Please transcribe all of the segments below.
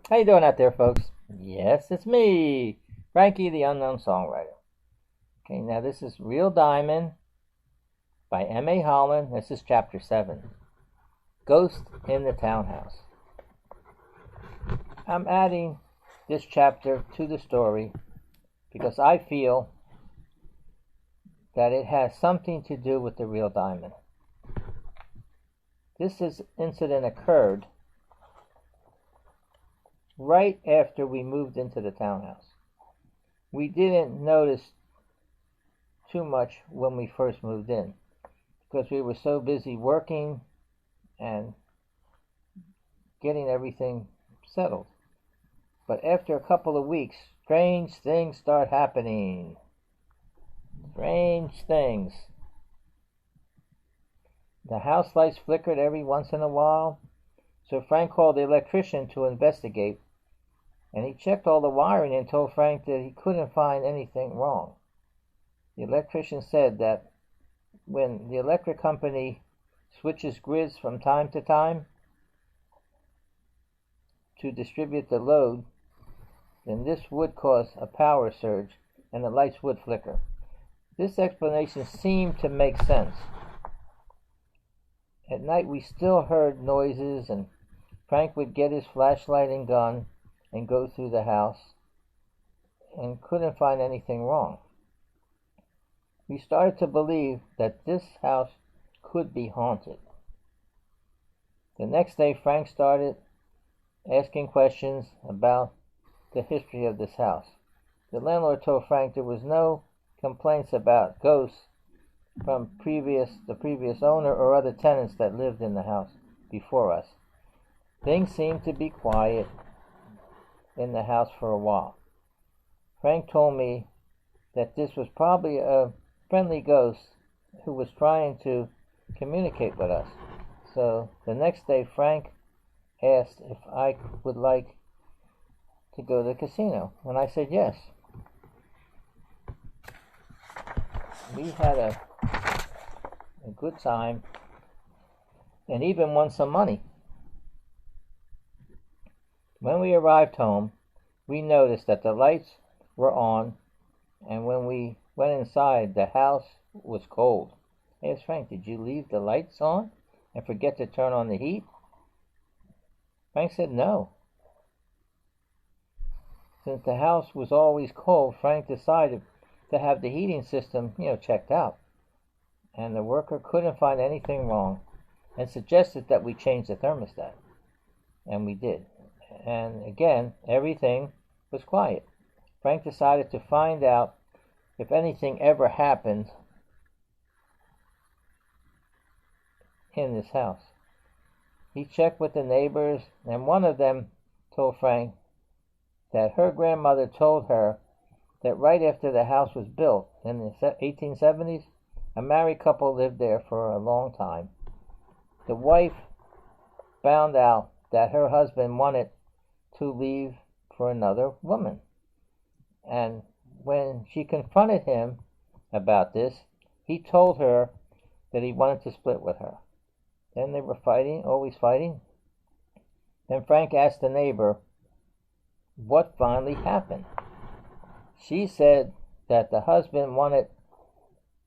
How you doing out there, folks? Yes, it's me, Frankie, the unknown songwriter. Okay, now this is Real Diamond by M.A. Holland. This is chapter 7, Ghost in the Townhouse. I'm adding this chapter to the story because I feel that it has something to do with the real diamond. This incident occurred right after we moved into the townhouse. We didn't notice too much when we first moved in because we were so busy working and getting everything settled. But after a couple of weeks, strange things start happening. Strange things. The house lights flickered every once in a while, so Frank called the electrician to investigate, and he checked all the wiring and told Frank that he couldn't find anything wrong. The electrician said that when the electric company switches grids from time to time to distribute the load, then this would cause a power surge and the lights would flicker. This explanation seemed to make sense. At night we still heard noises, and Frank would get his flashlight and gun and go through the house and couldn't find anything wrong. We started to believe that this house could be haunted. The next day Frank started asking questions about the history of this house. The landlord told Frank there was no complaints about ghosts from the previous owner or other tenants that lived in the house before us. Things seemed to be quiet in the house for a while. Frank told me that this was probably a friendly ghost who was trying to communicate with us. So the next day Frank asked if I would like to go to the casino, and I said yes. We had a good time and even won some money. When we arrived home, we noticed that the lights were on, and when we went inside, the house was cold. I asked Frank, did you leave the lights on and forget to turn on the heat? Frank said no. Since the house was always cold, Frank decided to have the heating system, checked out. And the worker couldn't find anything wrong and suggested that we change the thermostat. And we did. And again, everything was quiet. Frank decided to find out if anything ever happened in this house. He checked with the neighbors, and one of them told Frank that her grandmother told her that right after the house was built in the 1870s, a married couple lived there for a long time. The wife found out that her husband wanted to leave for another woman. And when she confronted him about this, he told her that he wanted to split with her. Then they were fighting, always fighting. Then Frank asked the neighbor what finally happened. She said that the husband wanted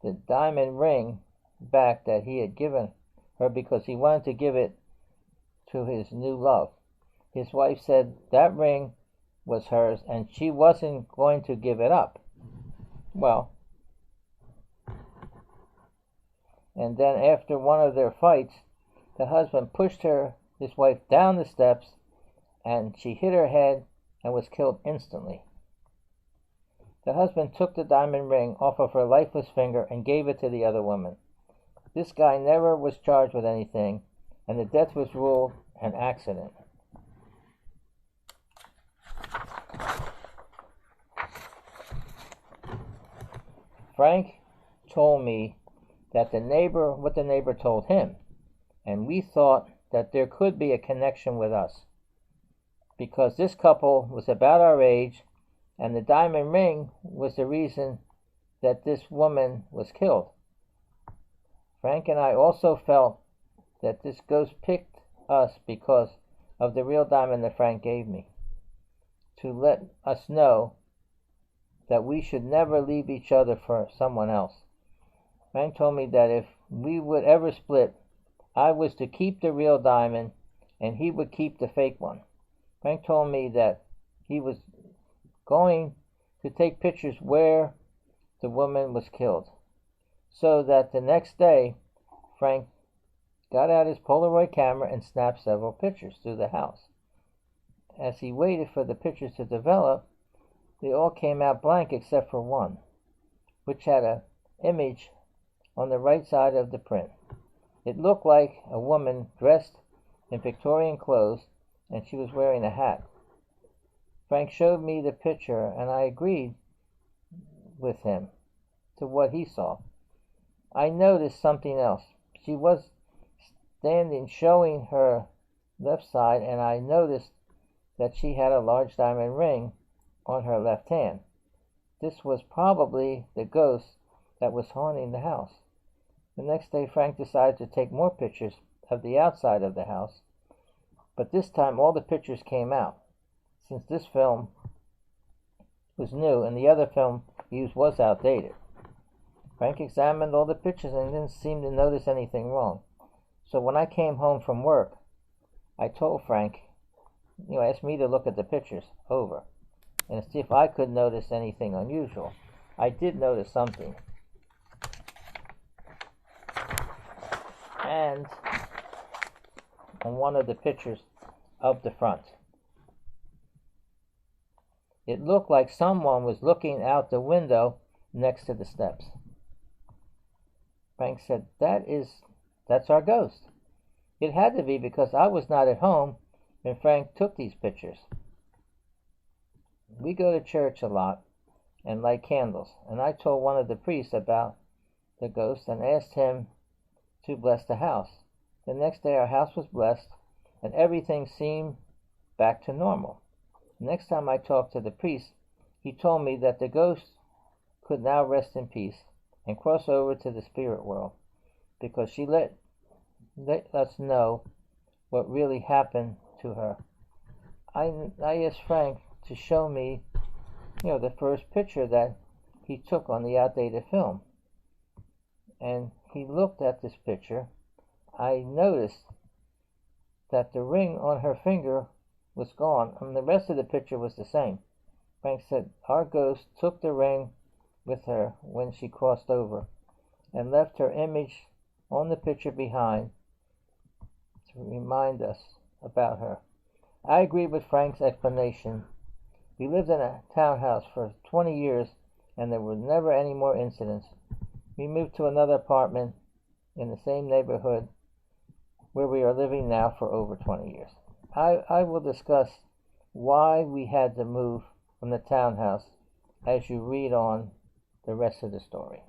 the diamond ring back that he had given her because he wanted to give it to his new love. His wife said that ring was hers and she wasn't going to give it up. Well, and then after one of their fights, the husband pushed his wife down the steps, and she hit her head and was killed instantly. The husband took the diamond ring off of her lifeless finger and gave it to the other woman. This guy never was charged with anything, and the death was ruled an accident. Frank told me that what the neighbor told him, and we thought that there could be a connection with us, because this couple was about our age, and the diamond ring was the reason that this woman was killed. Frank and I also felt that this ghost picked us because of the real diamond that Frank gave me. to let us know that we should never leave each other for someone else. Frank told me that if we would ever split, I was to keep the real diamond and he would keep the fake one. Frank told me that he was going to take pictures where the woman was killed, so that the next day Frank got out his Polaroid camera and snapped several pictures through the house. As he waited for the pictures to develop, they all came out blank except for one, which had an image on the right side of the print. It looked like a woman dressed in Victorian clothes, and she was wearing a hat. Frank showed me the picture, and I agreed with him to what he saw. I noticed something else. She was standing showing her left side, and I noticed that she had a large diamond ring on her left hand. This was probably the ghost that was haunting the house. The next day Frank decided to take more pictures of the outside of the house, but this time all the pictures came out, since this film was new and the other film used was outdated. Frank examined all the pictures and didn't seem to notice anything wrong. So when I came home from work, I told Frank, asked me to look at the pictures over and see if I could notice anything unusual. I did notice something. And on one of the pictures of the front, it looked like someone was looking out the window next to the steps. Frank said, that's our ghost. It had to be because I was not at home when Frank took these pictures. We go to church a lot and light candles, and I told one of the priests about the ghost and asked him to bless the house. The next day our house was blessed and everything seemed back to normal. The next time I talked to the priest, he told me that the ghost could now rest in peace and cross over to the spirit world because she let us know what really happened to her. I asked Frank to show me, the first picture that he took on the outdated film. And he looked at this picture. I noticed that the ring on her finger was gone, and the rest of the picture was the same. Frank said, our ghost took the ring with her when she crossed over and left her image on the picture behind to remind us about her. I agreed with Frank's explanation. We lived in a townhouse for 20 years and there were never any more incidents. We moved to another apartment in the same neighborhood where we are living now for over 20 years. I will discuss why we had to move from the townhouse as you read on the rest of the story.